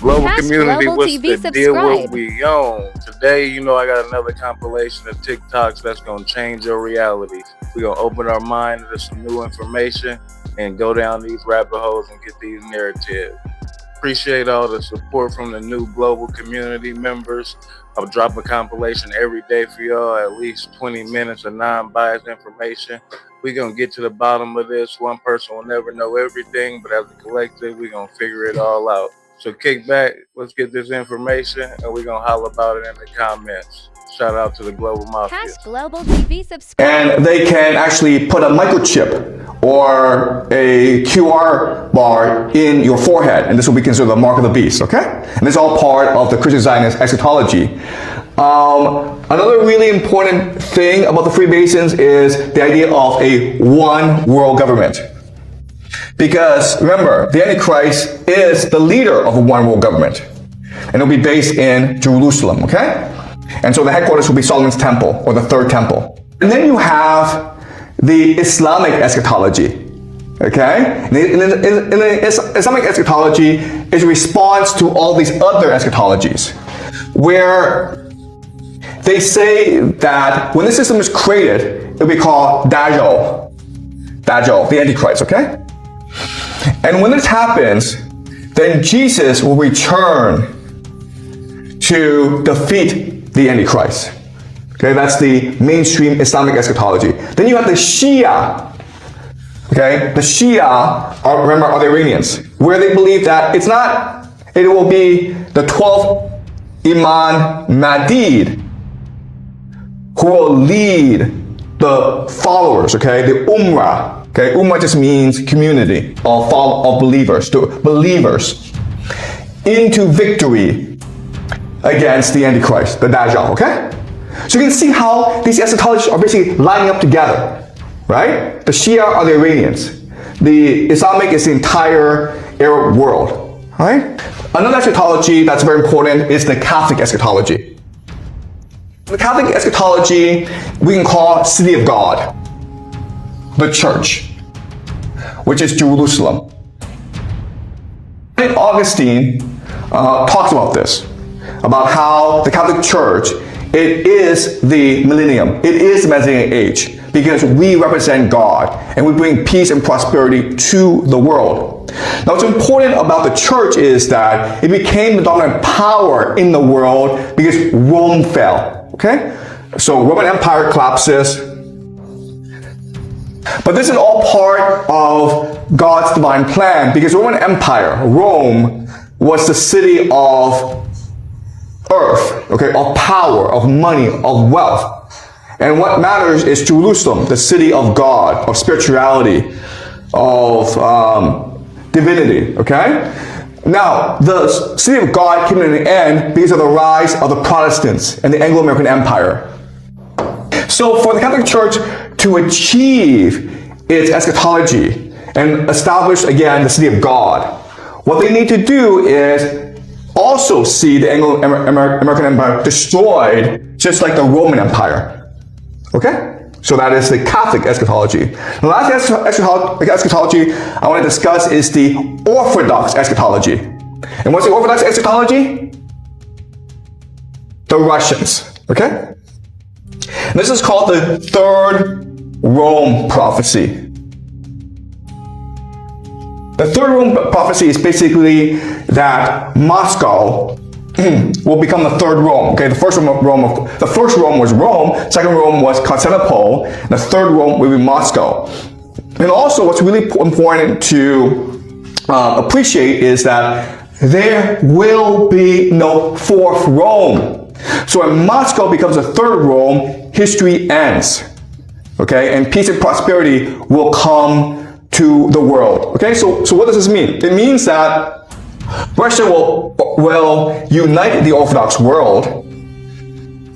Global Cash community, Global what's TV the deal? What subscribe. we on? Today, I got another compilation of TikToks that's going to change your reality. We're going to open our mind to some new information and go down these rabbit holes and get these narratives. Appreciate all the support from the new global community members. I'll drop a compilation every day for y'all, at least 20 minutes of non-biased information. We're going to get to the bottom of this. One person will never know everything, but as a collective, we're going to figure it all out. So kick back, let's get this information, and we're going to holler about it in the comments. Shout out to the Global Mafia. Cash Global TV subscribe. And they can actually put a microchip or a QR bar in your forehead, and this will be considered the mark of the beast, okay? And this is all part of the Christian Zionist eschatology. Another really important thing about the Freemasons is the idea of a one world government. Because remember, the Antichrist is the leader of a one world government. And it'll be based in Jerusalem, okay? And so the headquarters will be Solomon's temple, or the third temple. And then you have the Islamic eschatology, okay? In the Islamic eschatology is a response to all these other eschatologies, where they say that when the system is created, it'll be called Dajjal, the Antichrist, okay? And when this happens, then Jesus will return to defeat the Antichrist. Okay, that's the mainstream Islamic eschatology. Then you have the Shia. Okay, the Shia are the Iranians, where they believe that it will be the 12th Imam Mahdi who will lead the followers, okay, the Ummah. Okay, Ummah just means community of believers, into victory against the Antichrist, the Dajjal, okay? So you can see how these eschatologies are basically lining up together, right? The Shia are the Iranians. The Islamic is the entire Arab world, right? Another eschatology that's very important is the Catholic eschatology. The Catholic eschatology we can call City of God, the church, which is Jerusalem. St. Augustine talks about this, about how the Catholic Church, it is the millennium, it is the Messianic age, because we represent God and we bring peace and prosperity to the world. Now, what's important about the church is that it became the dominant power in the world because Rome fell. Okay? So Roman Empire collapses. But this is all part of God's divine plan, because Roman Empire, Rome, was the city of earth, okay, of power, of money, of wealth. And what matters is Jerusalem, the city of God, of spirituality, of divinity, okay? Now, the city of God came in the end because of the rise of the Protestants and the Anglo-American Empire. So for the Catholic Church to achieve its eschatology and establish again the city of God, what they need to do is also see the Anglo-American Empire destroyed, just like the Roman Empire. Okay? So that is the Catholic eschatology. The last eschatology I want to discuss is the Orthodox eschatology. And what's the Orthodox eschatology? The Russians. Okay? And this is called the Third Rome prophecy. The Third Rome prophecy is basically that Moscow will become the third Rome. Okay, the first Rome was Rome, second Rome was Constantinople, and the third Rome will be Moscow. And also, what's really important to appreciate is that there will be no fourth Rome. So when Moscow becomes the third Rome, history ends. Okay, and peace and prosperity will come to the world. Okay, so what does this mean? It means that Russia will unite the Orthodox world.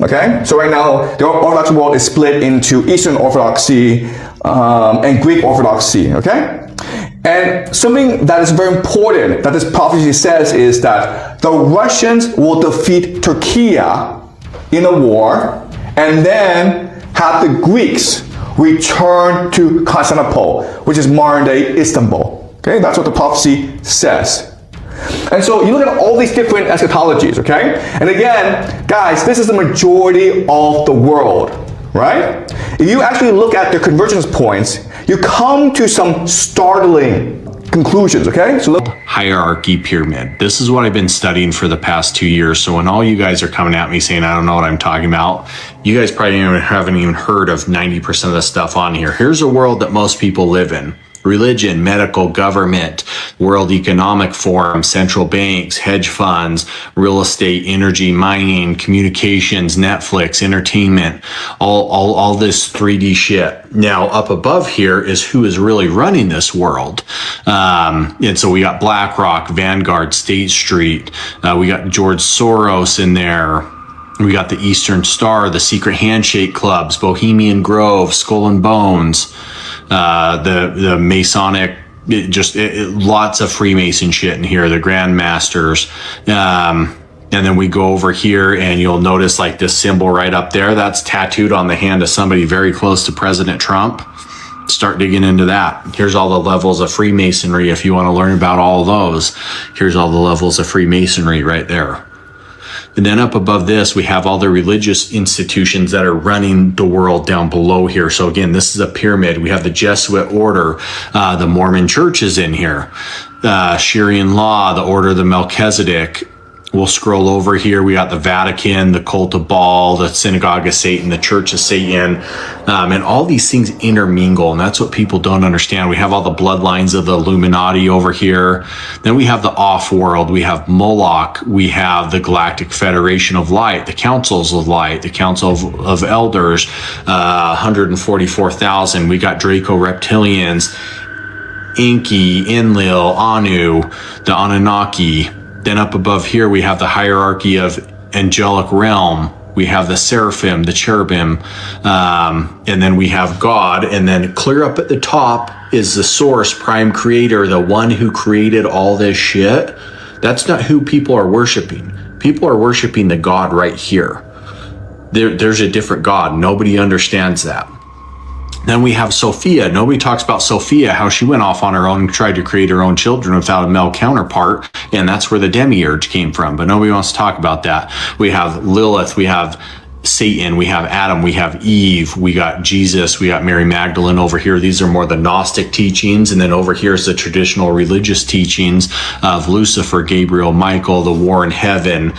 Okay, so right now the Orthodox world is split into Eastern Orthodoxy and Greek Orthodoxy. Okay, and something that is very important that this prophecy says is that the Russians will defeat Turkey in a war, and then have the Greeks return to Constantinople, which is modern day Istanbul. Okay, that's what the prophecy says. And so you look at all these different eschatologies, okay? And again, guys, this is the majority of the world, right? If you actually look at the convergence points, you come to some startling conclusions, okay? So look. Hierarchy pyramid. This is what I've been studying for the past 2 years. So when all you guys are coming at me saying, I don't know what I'm talking about, you guys probably haven't even heard of 90% of the stuff on here. Here's a world that most people live in. Religion, medical, government, World Economic Forum, central banks, hedge funds, real estate, energy, mining, communications, Netflix, entertainment, all this 3D shit. Now, up above here is who is really running this world. And so we got BlackRock, Vanguard, State Street. We got George Soros in there. We got the Eastern Star, the Secret Handshake Clubs, Bohemian Grove, Skull and Bones, the Masonic, lots of Freemason shit in here, the Grandmasters. And then we go over here and you'll notice like this symbol right up there, that's tattooed on the hand of somebody very close to President Trump. Start digging into that. Here's all the levels of Freemasonry. If you want to learn about all of those, here's all the levels of Freemasonry right there. And then up above this, we have all the religious institutions that are running the world down below here. So again, this is a pyramid. We have the Jesuit order, the Mormon church is in here, Syrian law, the order of the Melchizedek. We'll scroll over here. We got the Vatican, the cult of Baal, the synagogue of Satan, the church of Satan. And all these things intermingle. And that's what people don't understand. We have all the bloodlines of the Illuminati over here. Then we have the off-world. We have Moloch. We have the Galactic Federation of Light, the Councils of Light, the Council of Elders, 144,000. We got Draco Reptilians, Enki, Enlil, Anu, the Anunnaki. Then up above here, we have the hierarchy of angelic realm. We have the seraphim, the cherubim, and then we have God. And then clear up at the top is the source, prime creator, the one who created all this shit. That's not who people are worshiping. People are worshiping the God right here. There's a different God. Nobody understands that. Then we have Sophia. Nobody talks about Sophia, how she went off on her own and tried to create her own children without a male counterpart. And that's where the demiurge came from. But nobody wants to talk about that. We have Lilith. We have Satan. We have Adam. We have Eve. We got Jesus. We got Mary Magdalene over here. These are more the Gnostic teachings. And then over here is the traditional religious teachings of Lucifer, Gabriel, Michael, the war in heaven.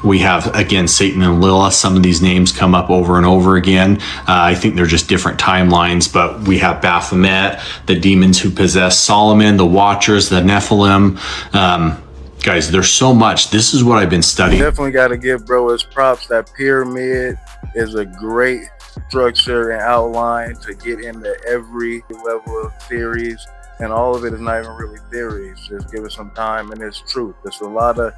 We have, again, Satan and Lilith. Some of these names come up over and over again. I think they're just different timelines, but we have Baphomet, the demons who possess Solomon, the Watchers, the Nephilim. Guys, there's so much. This is what I've been studying. Definitely got to give bro his props. That pyramid is a great structure and outline to get into every level of theories. And all of it is not even really theories. Just give it some time and it's truth. There's a lot of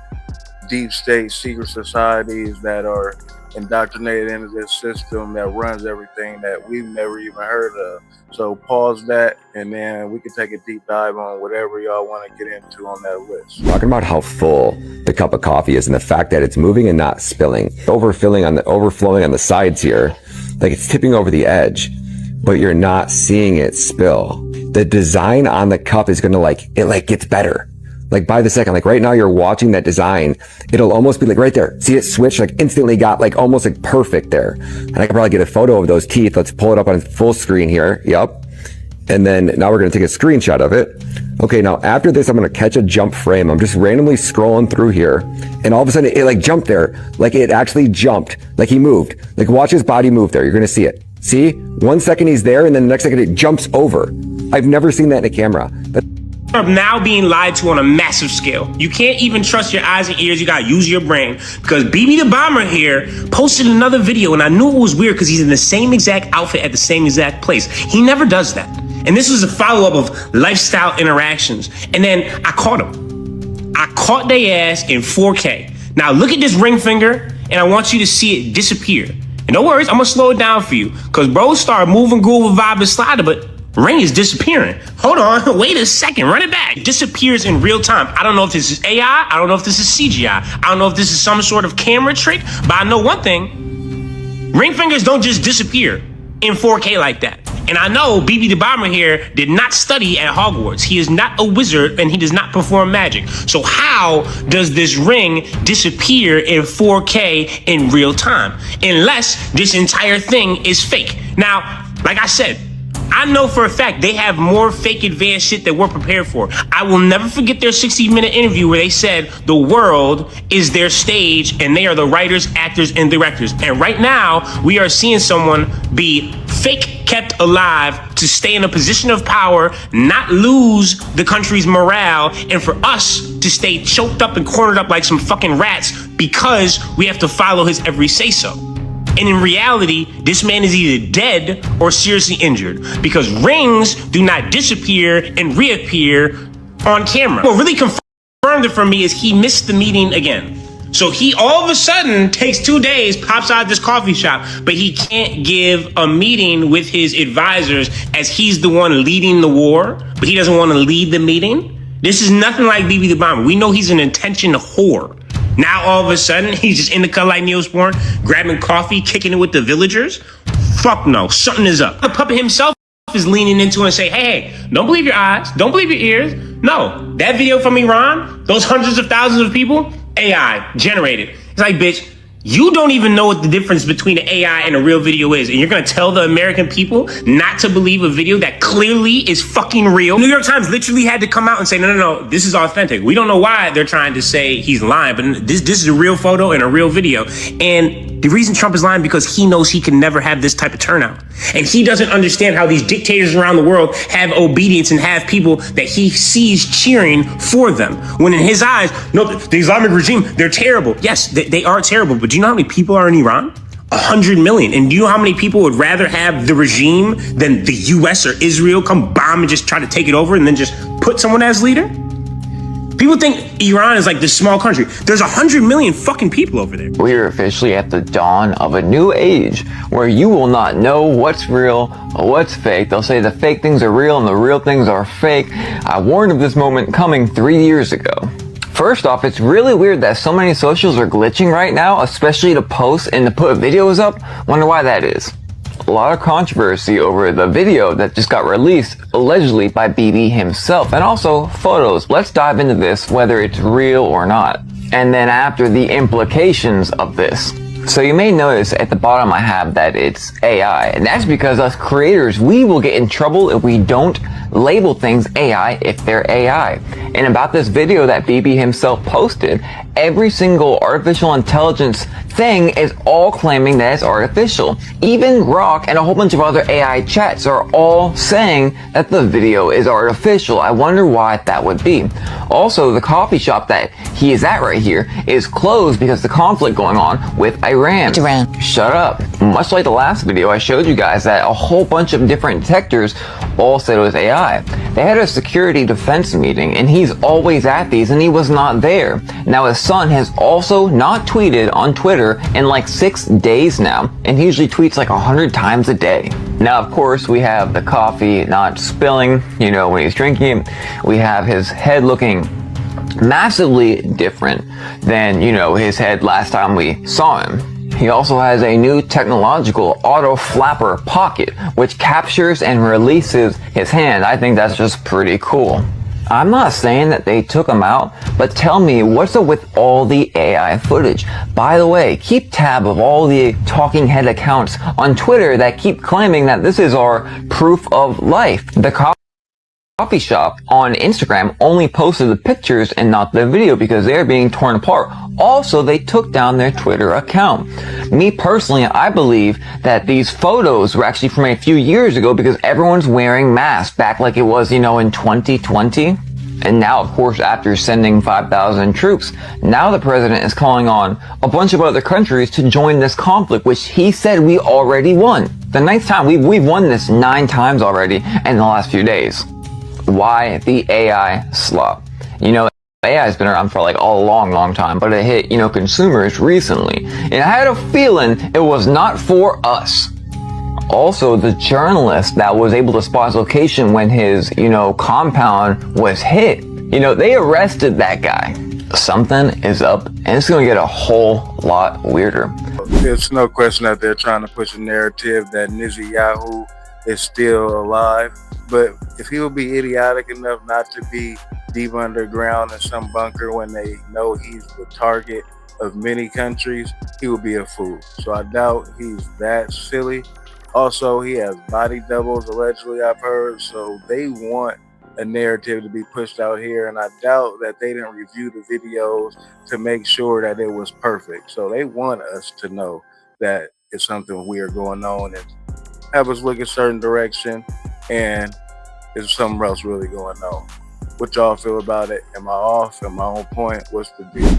deep state secret societies that are indoctrinated into this system that runs everything that we've never even heard of. So pause that and then we can take a deep dive on whatever y'all want to get into on that list. Talking about how full the cup of coffee is and the fact that it's moving and not spilling, overflowing on the sides here, like it's tipping over the edge, but you're not seeing it spill. The design on the cup is gonna it gets better. Like by the second, like right now you're watching that design, it'll almost be like right there. See it switch, like instantly got like almost like perfect there. And I can probably get a photo of those teeth. Let's pull it up on full screen here. Yep. And then now we're going to take a screenshot of it. Okay. Now after this, I'm going to catch a jump frame. I'm just randomly scrolling through here. And all of a sudden it like jumped there. Like it actually jumped. Like he moved. Like watch his body move there. You're going to see it. See? 1 second he's there and then the next second it jumps over. I've never seen that in a camera. Of now being lied to on a massive scale. You can't even trust your eyes and ears. You gotta use your brain. Because BB the Bomber here posted another video and I knew it was weird because he's in the same exact outfit at the same exact place. He never does that. And this was a follow-up of lifestyle interactions. And then I caught him. I caught their ass in 4K. Now look at this ring finger and I want you to see it disappear. And no worries, I'm gonna slow it down for you. Because bro started moving, groove, vibe, and slider, but ring is disappearing. Hold on, wait a second, run it back. It disappears in real time. I don't know if this is AI, I don't know if this is CGI, I don't know if this is some sort of camera trick, but I know one thing, ring fingers don't just disappear in 4K like that. And I know BB the Bomber here did not study at Hogwarts. He is not a wizard and he does not perform magic. So how does this ring disappear in 4K in real time? Unless this entire thing is fake. Now, like I said, I know for a fact they have more fake advanced shit that we're prepared for. I will never forget their 60-minute interview where they said the world is their stage and they are the writers, actors, and directors. And right now, we are seeing someone be fake kept alive to stay in a position of power, not lose the country's morale, and for us to stay choked up and cornered up like some fucking rats because we have to follow his every say-so. And in reality, this man is either dead or seriously injured because rings do not disappear and reappear on camera. What really confirmed it for me is he missed the meeting again. So he all of a sudden takes 2 days, pops out of this coffee shop, but he can't give a meeting with his advisors as he's the one leading the war, but he doesn't want to lead the meeting. This is nothing like BB the Bomber. We know he's an intention whore. Now all of a sudden, he's just in the cut like Neosporin, grabbing coffee, kicking it with the villagers. Fuck no, something is up. The puppet himself is leaning into it and say, hey, don't believe your eyes, don't believe your ears. No, that video from Iran, those hundreds of thousands of people, AI generated. It's like, bitch, you don't even know what the difference between an AI and a real video is. And you're gonna tell the American people not to believe a video that clearly is fucking real. New York Times literally had to come out and say, no, this is authentic. We don't know why they're trying to say he's lying, but this is a real photo and a real video. And the reason Trump is lying because he knows he can never have this type of turnout. And he doesn't understand how these dictators around the world have obedience and have people that he sees cheering for them. When in his eyes, no, the Islamic regime, they're terrible. Yes, they are terrible, but do you know how many people are in Iran? 100 million. And do you know how many people would rather have the regime than the US or Israel come bomb and just try to take it over and then just put someone as leader? People think Iran is like this small country. There's 100 million fucking people over there. We are officially at the dawn of a new age where you will not know what's real or what's fake. They'll say the fake things are real and the real things are fake. I warned of this moment coming 3 years ago. First off, it's really weird that so many socials are glitching right now, especially to post and to put videos up. Wonder why that is. A lot of controversy over the video that just got released, allegedly by BB himself, and also photos. Let's dive into this, whether it's real or not. And then after, the implications of this. So you may notice at the bottom I have that it's AI, and that's because us creators, we will get in trouble if we don't label things AI if they're AI. And about this video that BB himself posted, every single artificial intelligence thing is all claiming that it's artificial. Even Grok and a whole bunch of other AI chats are all saying that the video is artificial. I wonder why that would be. Also, the coffee shop that he is at right here is closed because of the conflict going on with Iran. Shut up. Much like the last video, I showed you guys that a whole bunch of different detectors all said it was AI. They had a security defense meeting and he's always at these and he was not there. Now his son has also not tweeted on Twitter in like 6 days now, and he usually tweets like 100 times a day. Now of course we have the coffee not spilling, you know, when he's drinking it. We have his head looking massively different than, you know, his head last time we saw him. He also has a new technological auto flapper pocket, which captures and releases his hand. I think that's just pretty cool. I'm not saying that they took him out, but tell me, what's up with all the AI footage? By the way, keep tab of all the talking head accounts on Twitter that keep claiming that this is our proof of life. The coffee shop on Instagram only posted the pictures and not the video because they're being torn apart. Also, they took down their Twitter account. Me personally, I believe that these photos were actually from a few years ago because everyone's wearing masks back like it was, you know, in 2020. And now, of course, after sending 5,000 troops, now the president is calling on a bunch of other countries to join this conflict, which he said we already won. The 9th time, we've won this 9 times already in the last few days. Why the AI slop? You know, AI has been around for like a long time, but it hit, you know, consumers recently. And I had a feeling it was not for us. Also, the journalist that was able to spot his location when his, you know, compound was hit, you know, they arrested that guy. Something is up, and it's going to get a whole lot weirder. There's no question that they're trying to push a narrative that Netanyahu is still alive. But if he would be idiotic enough not to be deep underground in some bunker when they know he's the target of many countries, he would be a fool. So I doubt he's that silly. Also, he has body doubles, allegedly, I've heard. So they want a narrative to be pushed out here, and I doubt that they didn't review the videos to make sure that it was perfect. So they want us to know that it's something weird going on and have us look a certain direction, and is something else really going on. What y'all feel about it? Am I off? Am I on point? What's the deal?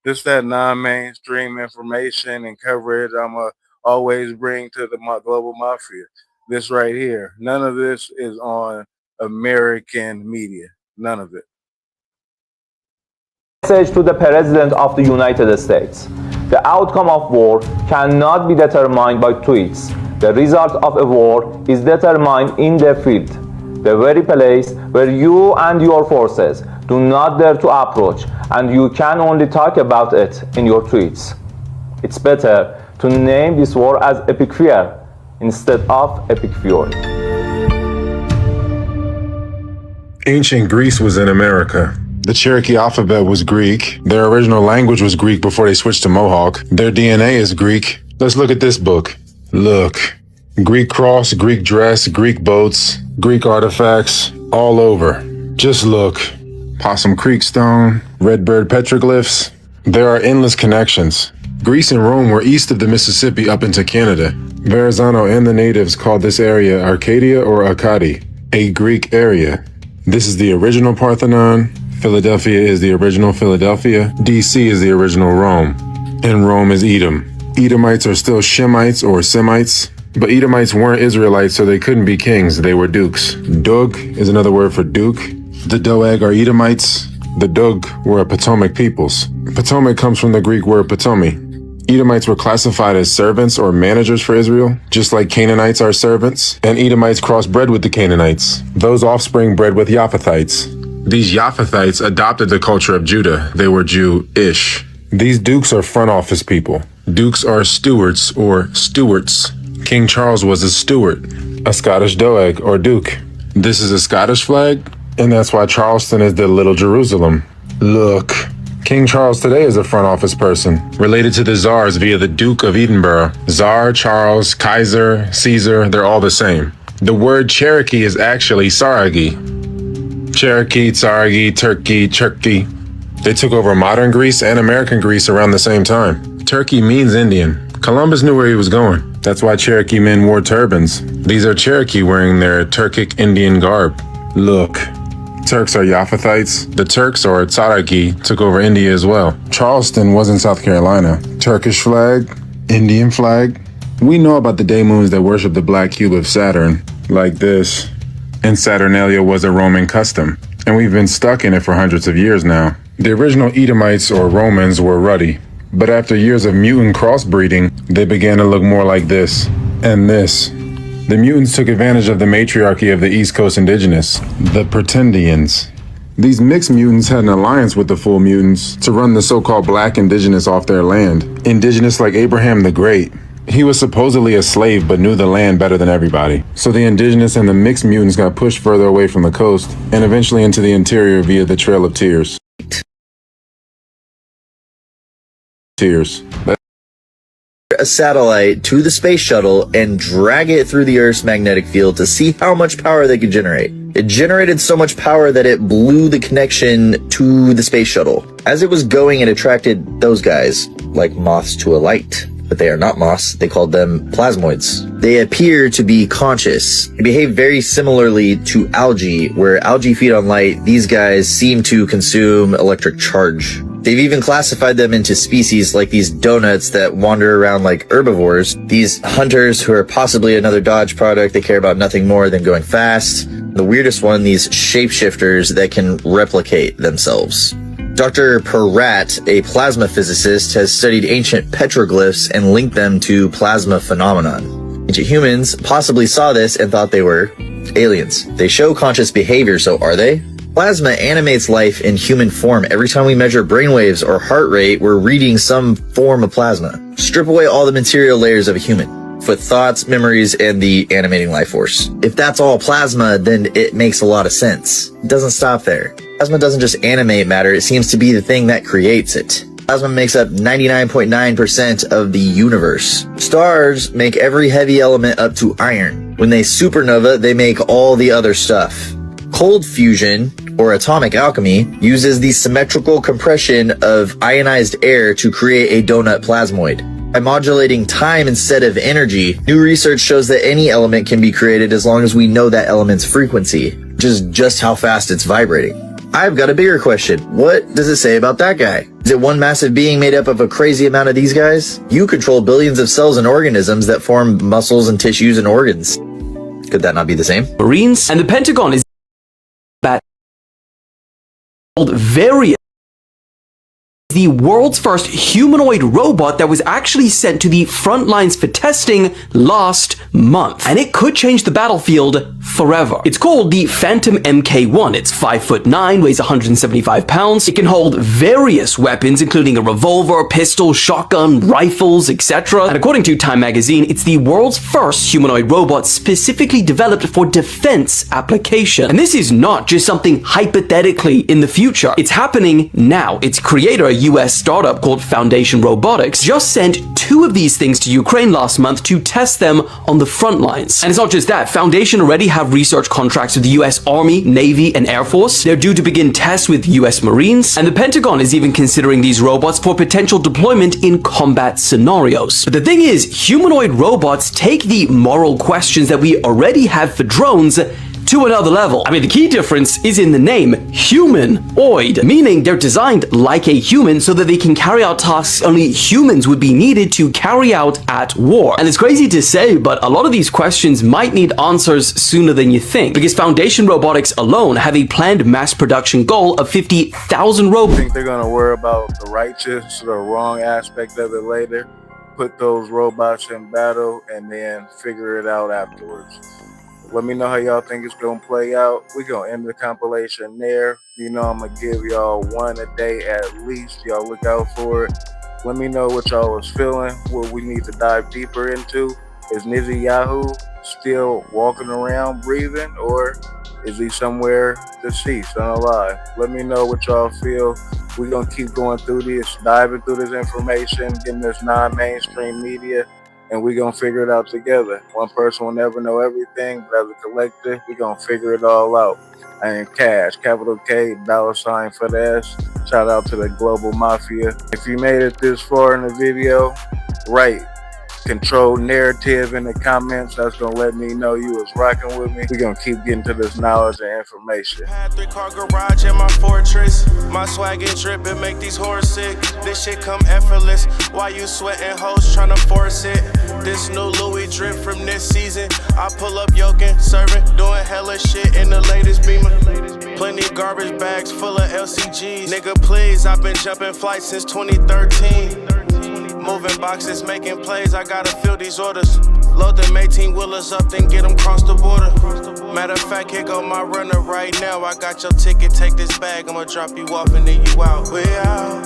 This that non-mainstream information and coverage I'ma always bring to the global mafia. This right here, none of this is on American media. None of it. Message to the President of the United States. The outcome of war cannot be determined by tweets. The result of a war is determined in the field, the very place where you and your forces do not dare to approach, and you can only talk about it in your tweets. It's better to name this war as Epic Fear instead of Epic Fury. Ancient Greece was in America. The Cherokee alphabet was Greek. Their original language was Greek before they switched to Mohawk. Their DNA is Greek. Let's look at this book. Look. Greek cross, Greek dress, Greek boats, Greek artifacts, all over. Just look. Possum Creek stone, Redbird petroglyphs. There are endless connections. Greece and Rome were east of the Mississippi up into Canada. Verrazano and the natives called this area Arcadia or Akkadi, a Greek area. This is the original Parthenon. Philadelphia is the original Philadelphia. DC is the original Rome. And Rome is Edom. Edomites are still Shemites or Semites, but Edomites weren't Israelites, so they couldn't be kings. They were dukes. Dug is another word for duke. The Doeg are Edomites. The Dug were Potomac peoples. Potomac comes from the Greek word Potomi. Edomites were classified as servants or managers for Israel, just like Canaanites are servants, and Edomites crossbred with the Canaanites. Those offspring bred with Japhethites. These Japhethites adopted the culture of Judah. They were Jew-ish. These dukes are front office people. Dukes are stewards or stewards. King Charles was a steward, a Scottish Doeg or duke. This is a Scottish flag, and that's why Charleston is the Little Jerusalem. Look. King Charles today is a front office person, related to the Tsars via the Duke of Edinburgh. Tsar, Charles, Kaiser, Caesar, they're all the same. The word Cherokee is actually Saragi. Cherokee, Tsaragi, Turkey, Cherokee. They took over modern Greece and American Greece around the same time. Turkey means Indian. Columbus knew where he was going. That's why Cherokee men wore turbans. These are Cherokee wearing their Turkic Indian garb. Look. Turks are Japhethites. The Turks, or Tsaragi, took over India as well. Charleston was in South Carolina. Turkish flag, Indian flag. We know about the day moons that worship the black cube of Saturn, like this. And Saturnalia was a Roman custom, and we've been stuck in it for hundreds of years now. The original Edomites, or Romans, were ruddy. But after years of mutant crossbreeding, they began to look more like this and this. The mutants took advantage of the matriarchy of the East Coast indigenous, the Pretendians. These mixed mutants had an alliance with the full mutants to run the so-called black indigenous off their land. Indigenous like Abraham the Great. He was supposedly a slave but knew the land better than everybody. So the indigenous and the mixed mutants got pushed further away from the coast and eventually into the interior via the Trail of Tears. A satellite to the space shuttle and drag it through the Earth's magnetic field to see how much power they could generate. It generated so much power that it blew the connection to the space shuttle. As it was going, it attracted those guys, like moths to a light. But they are not moths, they called them plasmoids. They appear to be conscious. They behave very similarly to algae, where algae feed on light. These guys seem to consume electric charge. They've even classified them into species like these donuts that wander around like herbivores, these hunters who are possibly another Dodge product. They care about nothing more than going fast. The weirdest one, these shapeshifters that can replicate themselves. Dr. Perkyy, a plasma physicist, has studied ancient petroglyphs and linked them to plasma phenomenon. Ancient humans possibly saw this and thought they were aliens. They show conscious behavior, so are they? Plasma animates life in human form. Every time we measure brainwaves or heart rate, we're reading some form of plasma. Strip away all the material layers of a human, with thoughts, memories, and the animating life force. If that's all plasma, then it makes a lot of sense. It doesn't stop there. Plasma doesn't just animate matter, it seems to be the thing that creates it. Plasma makes up 99.9% of the universe. Stars make every heavy element up to iron. When they supernova, they make all the other stuff. Cold fusion, or atomic alchemy, uses the symmetrical compression of ionized air to create a donut plasmoid. By modulating time instead of energy, new research shows that any element can be created as long as we know that element's frequency, which is just how fast it's vibrating. I've got a bigger question. What does it say about that guy? Is it one massive being made up of a crazy amount of these guys? You control billions of cells and organisms that form muscles and tissues and organs. Could that not be the same? Marines, and the Pentagon is very the world's first humanoid robot that was actually sent to the front lines for testing last month. And it could change the battlefield forever. It's called the Phantom Mk1. It's 5'9", weighs 175 pounds. It can hold various weapons, including a revolver, pistol, shotgun, rifles, etc. And according to Time magazine, it's the world's first humanoid robot specifically developed for defense application. And this is not just something hypothetically in the future. It's happening now. Its creator, a US startup called Foundation Robotics, just sent 2 of these things to Ukraine last month to test them on the front lines. And it's not just that. Foundation already have research contracts with the US Army, Navy, and Air Force. They're due to begin tests with US Marines, and the Pentagon is even considering these robots for potential deployment in combat scenarios. But the thing is, humanoid robots take the moral questions that we already have for drones to another level. I mean, the key difference is in the name, humanoid, meaning they're designed like a human so that they can carry out tasks only humans would be needed to carry out at war. And it's crazy to say, but a lot of these questions might need answers sooner than you think, because Foundation Robotics alone have a planned mass production goal of 50,000 robots. I think they're gonna worry about the righteous or the wrong aspect of it later, put those robots in battle, and then figure it out afterwards. Let me know how y'all think it's gonna play out. We're gonna end the compilation there. You know, I'm gonna give y'all one a day at least. Y'all look out for it. Let me know what y'all was feeling, what we need to dive deeper into. Is Nizzy Yahoo still walking around breathing, or is he somewhere deceased, unalive? Let me know what y'all feel. We're gonna keep going through this, diving through this information, getting this non-mainstream media, and we're going to figure it out together. One person will never know everything, but as a collective, we're going to figure it all out. I am Cash, capital K, $ for the S. Shout out to the Global Mafia. If you made it this far in the video, write controlled narrative in the comments. That's gonna let me know you was rocking with me. We're gonna keep getting to this knowledge and information. Had 3-car garage in my fortress. My swag is dripping, make these whores sick. This shit come effortless. Why you sweating, hoes tryna force it? This new Louis drip from this season. I pull up yoking, serving, doing hella shit in the latest Beamer. Plenty garbage bags full of LCGs. Nigga, please, I've been jumping flights since 2013. Moving boxes, making plays, I gotta fill these orders. Load them 18-wheelers up, then get them cross the border. Matter of fact, here go my runner right now. I got your ticket, take this bag, I'ma drop you off and then you out. We out.